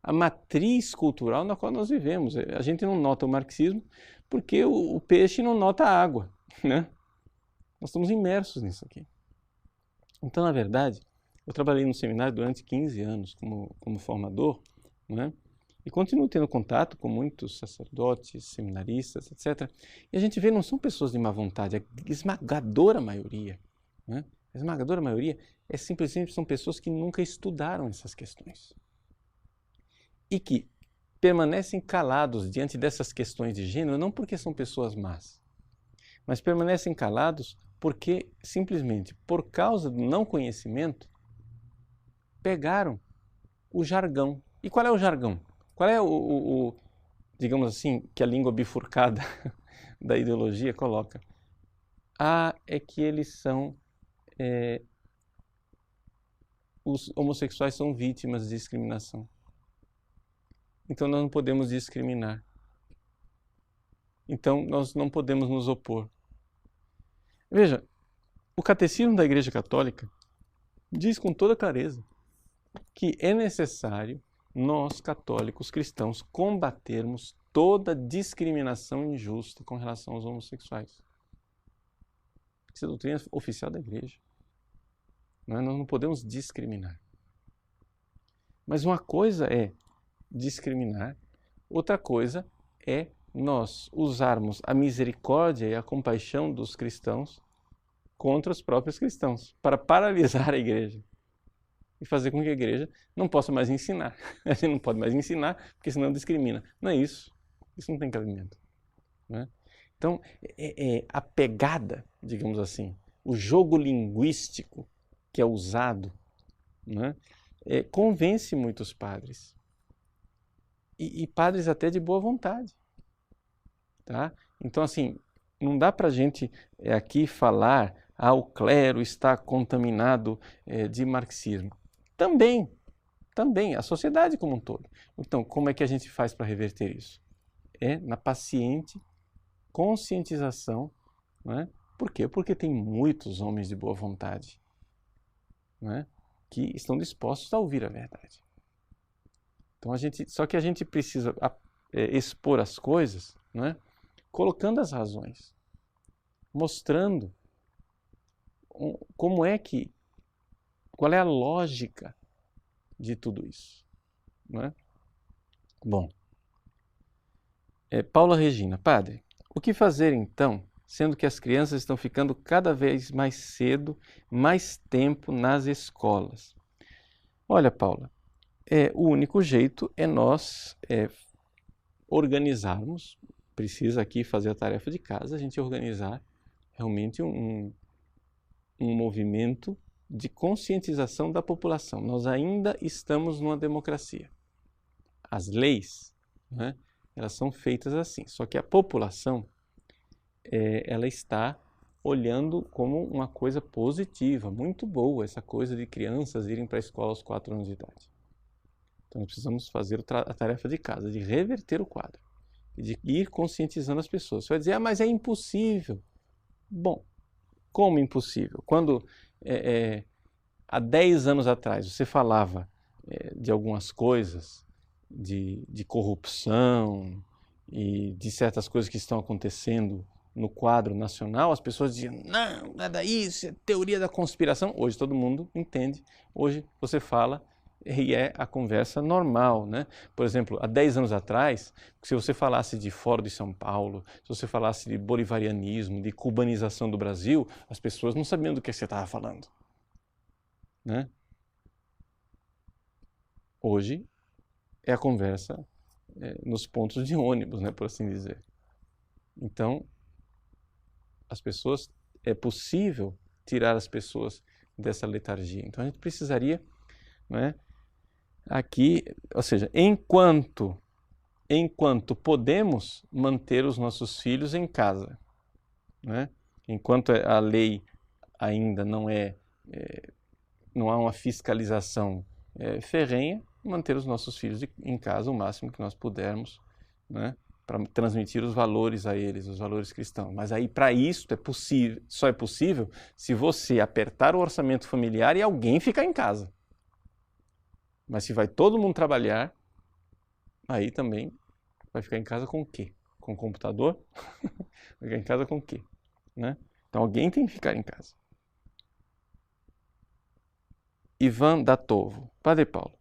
a matriz cultural na qual nós vivemos. A gente não nota o marxismo porque o peixe não nota a água, né? Nós estamos imersos nisso aqui. Então, na verdade, eu trabalhei no seminário durante 15 anos como formador, né? E continuo tendo contato com muitos sacerdotes, seminaristas, etc. E a gente vê, não são pessoas de má vontade, a esmagadora maioria, né? A esmagadora maioria simplesmente são pessoas que nunca estudaram essas questões. E que permanecem calados diante dessas questões de gênero, não porque são pessoas más, mas permanecem calados porque, simplesmente, por causa do não conhecimento, pegaram o jargão. E qual é o jargão? Qual é digamos assim, que a língua bifurcada da ideologia coloca? É que eles são... os homossexuais são vítimas de discriminação. Então nós não podemos discriminar. Então nós não podemos nos opor. Veja, o Catecismo da Igreja Católica diz com toda clareza que é necessário nós, católicos cristãos, combatermos toda discriminação injusta com relação aos homossexuais. Isso é a doutrina oficial da Igreja. Nós não podemos discriminar. Mas uma coisa é discriminar, outra coisa é nós usarmos a misericórdia e a compaixão dos cristãos contra os próprios cristãos, para paralisar a igreja e fazer com que a igreja não possa mais ensinar. A gente não pode mais ensinar, porque senão discrimina. Não é isso. Isso não tem cabimento. Né? Então, a pegada, digamos assim, o jogo linguístico que é usado, né, convence muitos padres. E padres até de boa vontade. Tá? Então, assim, não dá para a gente aqui falar o clero está contaminado de marxismo. Também, a sociedade como um todo. Então, como é que a gente faz para reverter isso? Na paciente conscientização. Né? Por quê? Porque tem muitos homens de boa vontade, né, que estão dispostos a ouvir a verdade. Então, só que a gente precisa expor as coisas, né, colocando as razões, mostrando qual é a lógica de tudo isso. Né? Bom, Paula Regina, padre, o que fazer então, sendo que as crianças estão ficando cada vez mais cedo, mais tempo nas escolas? Olha, Paula, o único jeito é nós organizarmos, precisa aqui fazer a tarefa de casa, a gente organizar realmente um movimento de conscientização da população. Nós ainda estamos numa democracia. As leis, né, elas são feitas assim, só que a população ela está olhando como uma coisa positiva, muito boa, essa coisa de crianças irem para a escola aos 4 anos de idade. Então, nós precisamos fazer a tarefa de casa, de reverter o quadro, e de ir conscientizando as pessoas. Você vai dizer, mas é impossível. Bom, como impossível? Quando há 10 anos atrás você falava de algumas coisas, de corrupção e de certas coisas que estão acontecendo no quadro nacional, as pessoas diziam, não, nada isso, é teoria da conspiração. Hoje todo mundo entende, hoje você fala e é a conversa normal, né? Por exemplo, há 10 anos atrás, se você falasse de Foro de São Paulo, se você falasse de bolivarianismo, de cubanização do Brasil, as pessoas não sabiam do que você estava falando. Né? Hoje é a conversa nos pontos de ônibus, né, por assim dizer. Então, é possível tirar as pessoas dessa letargia. Então, a gente precisaria, né, aqui, ou seja, enquanto podemos manter os nossos filhos em casa, né? Enquanto a lei ainda não há uma fiscalização ferrenha, manter os nossos filhos em casa o máximo que nós pudermos, né? Para transmitir os valores a eles, os valores cristãos. Mas aí, para isso, só é possível se você apertar o orçamento familiar e alguém ficar em casa. Mas se vai todo mundo trabalhar, aí também vai ficar em casa com o quê? Com o computador? Vai ficar em casa com o quê? Né? Então alguém tem que ficar em casa. Ivan Datovo. Padre Paulo,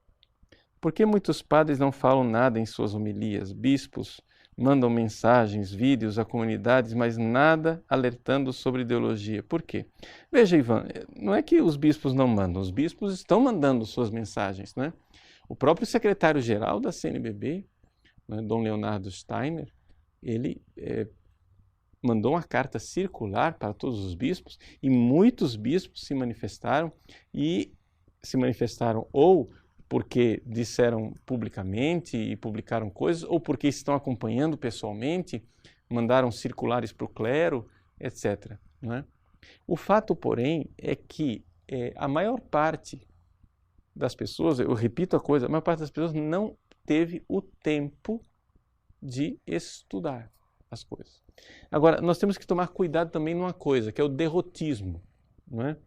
Por que muitos padres não falam nada em suas homilias? Bispos mandam mensagens, vídeos a comunidades, mas nada alertando sobre ideologia. Por quê? Veja, Ivan, não é que os bispos não mandam, os bispos estão mandando suas mensagens, né? O próprio secretário-geral da CNBB, né, Dom Leonardo Steiner, ele mandou uma carta circular para todos os bispos e muitos bispos se manifestaram ou porque disseram publicamente e publicaram coisas, ou porque estão acompanhando pessoalmente, mandaram circulares para o clero, etc. Né? O fato, porém, é que a maior parte das pessoas, eu repito a coisa, a maior parte das pessoas não teve o tempo de estudar as coisas. Agora, nós temos que tomar cuidado também numa coisa, que é o derrotismo. Não é?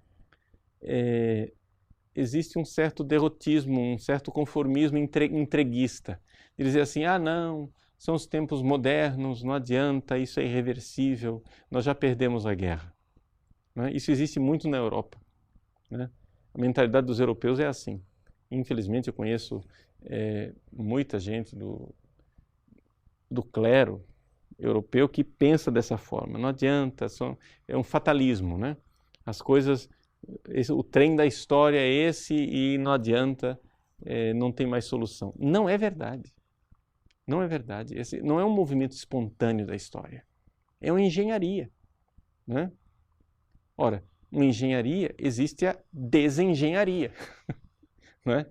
Existe um certo derrotismo, um certo conformismo entreguista. De dizer assim, não, são os tempos modernos, não adianta, isso é irreversível, nós já perdemos a guerra. Né? Isso existe muito na Europa. Né? A mentalidade dos europeus é assim. Infelizmente, eu conheço muita gente do clero europeu que pensa dessa forma. Não adianta, é um fatalismo. Né? As coisas... o trem da história é esse e não adianta, não tem mais solução. Não é verdade. Não é verdade. Esse não é um movimento espontâneo da história. É uma engenharia. Né? Ora, uma engenharia existe a desengenharia. Né?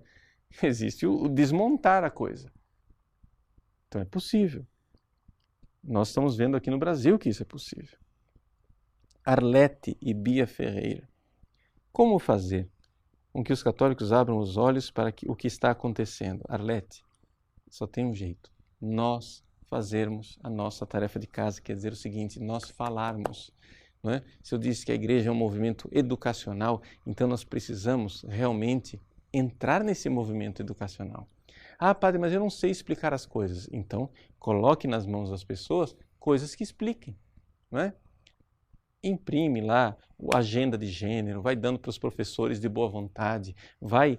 Existe o desmontar a coisa. Então é possível. Nós estamos vendo aqui no Brasil que isso é possível. Arlete e Bia Ferreira. Como fazer com que os católicos abram os olhos para o que está acontecendo? Arlete, só tem um jeito. Nós fazermos a nossa tarefa de casa, quer dizer o seguinte, nós falarmos. Não é? Se eu disse que a igreja é um movimento educacional, então nós precisamos realmente entrar nesse movimento educacional. Padre, mas eu não sei explicar as coisas. Então, coloque nas mãos das pessoas coisas que expliquem. Não é? Imprime lá a agenda de gênero, vai dando para os professores de boa vontade, vai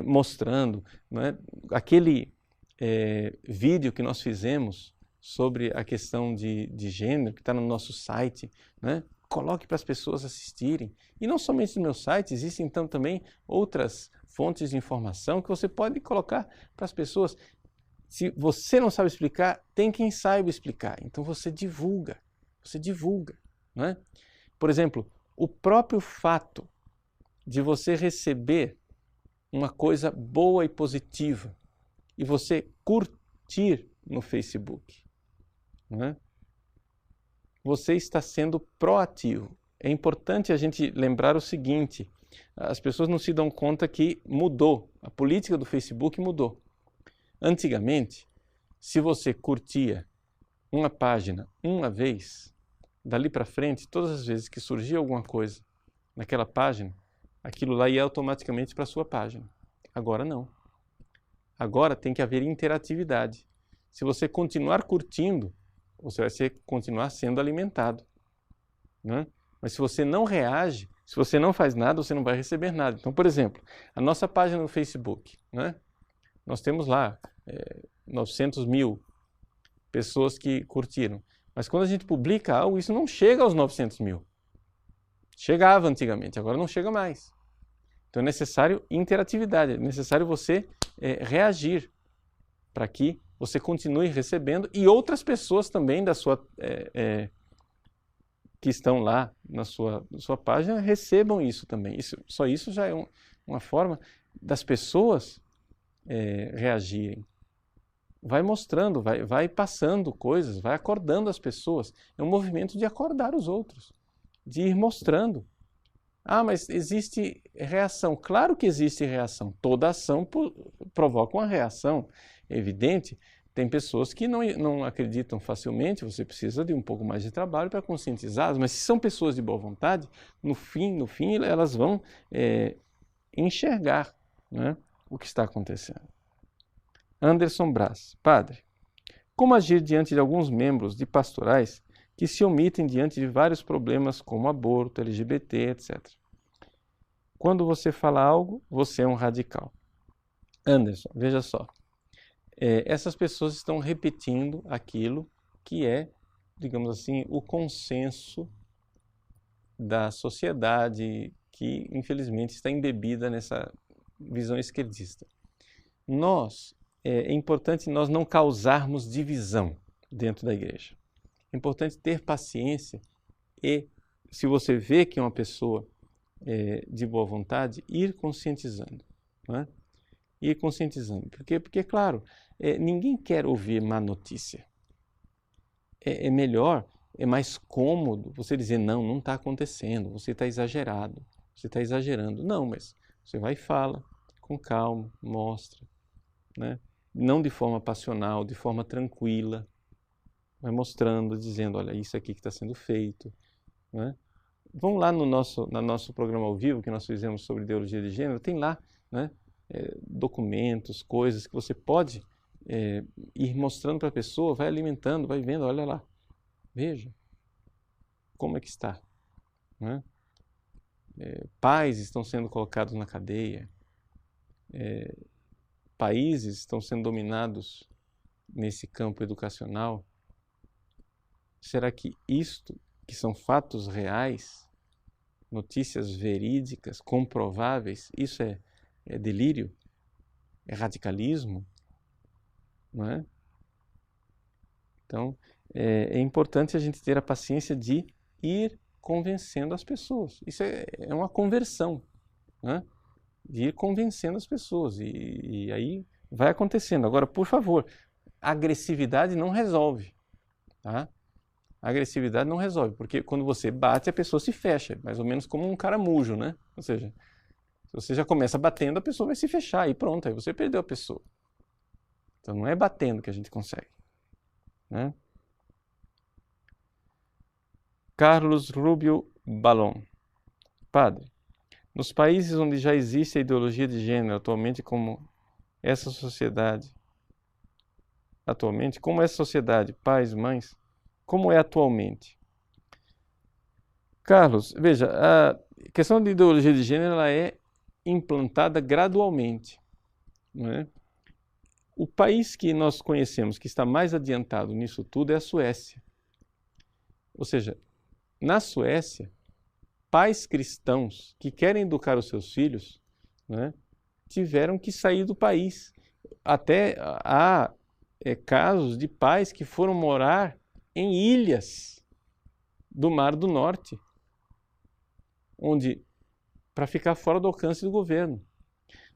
mostrando. Não é? Aquele vídeo que nós fizemos sobre a questão de gênero, que está no nosso site, né? Coloque para as pessoas assistirem. E não somente no meu site, existem então também outras fontes de informação que você pode colocar para as pessoas. Se você não sabe explicar, tem quem saiba explicar. Então você divulga, não é? Por exemplo, o próprio fato de você receber uma coisa boa e positiva e você curtir no Facebook, não é? Você está sendo proativo. É importante a gente lembrar o seguinte, as pessoas não se dão conta que mudou, a política do Facebook mudou. Antigamente, se você curtia uma página uma vez, dali para frente, todas as vezes que surgia alguma coisa naquela página, aquilo lá ia automaticamente para a sua página. Agora não. Agora tem que haver interatividade. Se você continuar curtindo, você vai continuar sendo alimentado. Né? Mas se você não reage, se você não faz nada, você não vai receber nada. Então, por exemplo, a nossa página no Facebook, né? Nós temos lá 900 mil pessoas que curtiram. Mas quando a gente publica algo, isso não chega aos 900 mil. Chegava antigamente, agora não chega mais. Então é necessário interatividade, é necessário você reagir para que você continue recebendo e outras pessoas também da sua, que estão lá na sua página recebam isso também. Só isso já é uma forma das pessoas reagirem. Vai mostrando, vai passando coisas, vai acordando as pessoas. É um movimento de acordar os outros, de ir mostrando. Mas existe reação. Claro que existe reação. Toda ação provoca uma reação. É evidente, tem pessoas que não acreditam facilmente, você precisa de um pouco mais de trabalho para conscientizá-las, mas se são pessoas de boa vontade, no fim elas vão enxergar, né, o que está acontecendo. Anderson Braz. Padre, como agir diante de alguns membros de pastorais que se omitem diante de vários problemas como aborto, LGBT, etc. Quando você fala algo, você é um radical. Anderson, veja só, essas pessoas estão repetindo aquilo que é, digamos assim, o consenso da sociedade que, infelizmente, está embebida nessa visão esquerdista. É importante nós não causarmos divisão dentro da igreja. É importante ter paciência e, se você vê que é uma pessoa de boa vontade, ir conscientizando, né? Ir conscientizando. Porque claro, ninguém quer ouvir má notícia. É melhor, é mais cômodo você dizer, não está acontecendo, você está exagerado, você está exagerando. Não, mas você vai e fala, com calma, mostra, né? Não de forma passional, de forma tranquila, vai mostrando, dizendo, olha, isso aqui que está sendo feito, né? Vão lá no nosso programa ao vivo, que nós fizemos sobre ideologia de gênero, tem lá, né, documentos, coisas que você pode ir mostrando para a pessoa, vai alimentando, vai vendo, olha lá, veja como é que está, né? Pais estão sendo colocados na cadeia, países estão sendo dominados nesse campo educacional. Será que isto, que são fatos reais, notícias verídicas, comprováveis, isso é delírio? É radicalismo? Não é? Então, é importante a gente ter a paciência de ir convencendo as pessoas. Isso é uma conversão, né? De ir convencendo as pessoas. E aí vai acontecendo. Agora, por favor, agressividade não resolve, tá? A agressividade não resolve, porque quando você bate, a pessoa se fecha, mais ou menos como um caramujo, né? Ou seja, se você já começa batendo, a pessoa vai se fechar e pronto, aí você perdeu a pessoa. Então não é batendo que a gente consegue, né? Carlos Rubio Balon. Padre, nos países onde já existe a ideologia de gênero atualmente, como essa sociedade, pais, mães, como é atualmente? Carlos, veja, a questão de ideologia de gênero ela é implantada gradualmente, não é? O país que nós conhecemos que está mais adiantado nisso tudo é a Suécia. Ou seja, na Suécia, pais cristãos que querem educar os seus filhos, né, tiveram que sair do país. Até há casos de pais que foram morar em ilhas do Mar do Norte, para ficar fora do alcance do governo.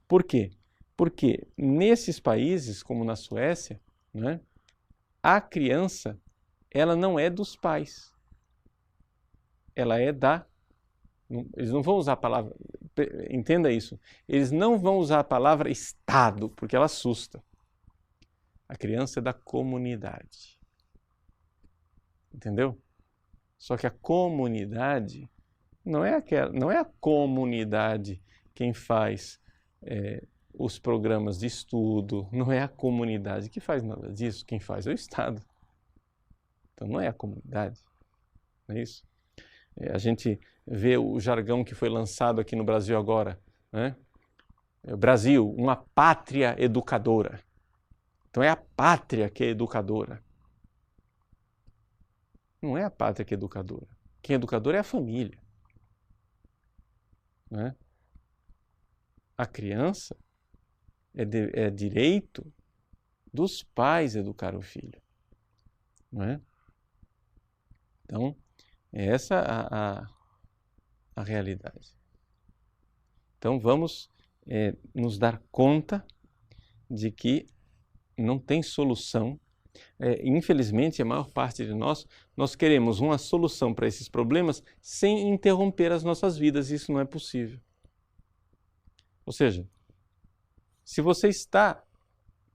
Por quê? Porque nesses países, como na Suécia, né, a criança ela não é dos pais. Ela é eles não vão usar a palavra, entenda isso, eles não vão usar a palavra Estado, porque ela assusta. A criança é da comunidade. Entendeu? Só que a comunidade não é a comunidade quem faz os programas de estudo, não é a comunidade que faz nada disso, quem faz é o Estado. Então não é a comunidade, não é isso? A gente vê o jargão que foi lançado aqui no Brasil agora, né? Brasil, uma pátria educadora. Então é a pátria que é educadora. Não é a pátria que é educadora. Quem é educador é a família, né? A criança é direito dos pais educar o filho, não é? Então, é essa a realidade. Então, vamos nos dar conta de que não tem solução. Infelizmente, a maior parte de nós queremos uma solução para esses problemas sem interromper as nossas vidas, e isso não é possível. Ou seja, se você está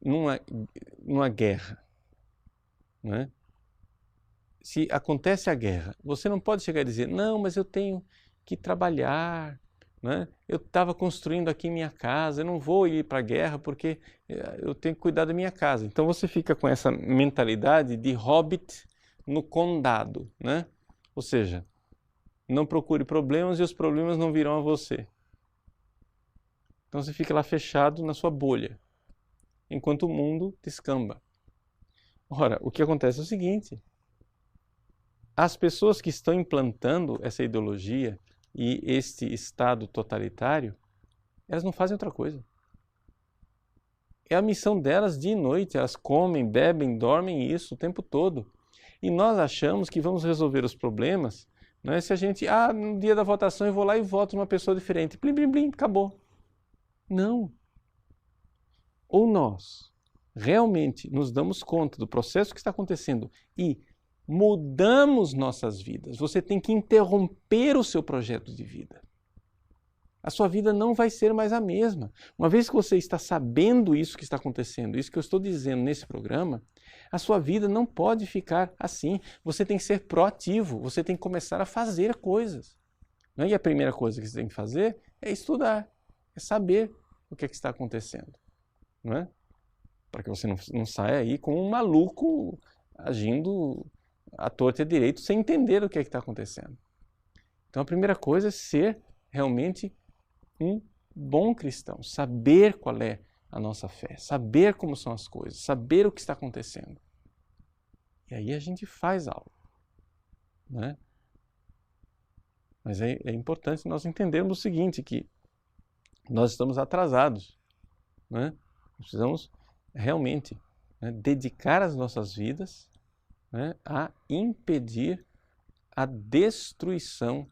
numa guerra, né? Se acontece a guerra, você não pode chegar e dizer, não, mas eu tenho que trabalhar, né? Eu estava construindo aqui minha casa, eu não vou ir para a guerra porque eu tenho que cuidar da minha casa. Então você fica com essa mentalidade de hobbit no condado, né? Ou seja, não procure problemas e os problemas não virão a você. Então você fica lá fechado na sua bolha, enquanto o mundo descamba. Ora, o que acontece é o seguinte: as pessoas que estão implantando essa ideologia e este estado totalitário, elas não fazem outra coisa. É a missão delas dia e noite, elas comem, bebem, dormem isso o tempo todo. E nós achamos que vamos resolver os problemas, não é? Se a gente, no dia da votação eu vou lá e voto numa pessoa diferente, blim, blim, blim, acabou. Não. Ou nós realmente nos damos conta do processo que está acontecendo e mudamos nossas vidas. Você tem que interromper o seu projeto de vida. A sua vida não vai ser mais a mesma. Uma vez que você está sabendo isso que está acontecendo, isso que eu estou dizendo nesse programa, a sua vida não pode ficar assim. Você tem que ser proativo, você tem que começar a fazer coisas. E a primeira coisa que você tem que fazer é estudar, é saber o que está acontecendo. Não é? Para que você não saia aí com um maluco agindo à torta e à direita sem entender o que está acontecendo. Então a primeira coisa é ser realmente um bom cristão, saber qual é a nossa fé, saber como são as coisas, saber o que está acontecendo. E aí a gente faz algo, né? Mas é importante nós entendermos o seguinte, que nós estamos atrasados, né? Precisamos realmente, né, dedicar as nossas vidas, né, a impedir a destruição,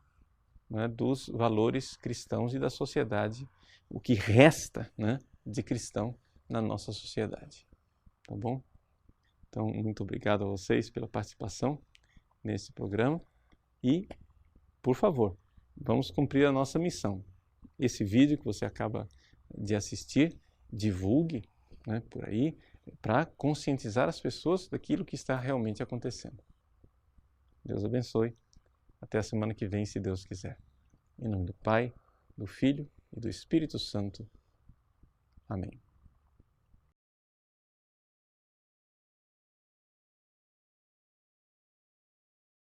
né, dos valores cristãos e da sociedade, o que resta, né, de cristão na nossa sociedade. Tá bom? Então, muito obrigado a vocês pela participação nesse programa e, por favor, vamos cumprir a nossa missão. Esse vídeo que você acaba de assistir, divulgue, né, por aí, para conscientizar as pessoas daquilo que está realmente acontecendo. Deus abençoe. Até a semana que vem, se Deus quiser. Em nome do Pai, do Filho e do Espírito Santo. Amém.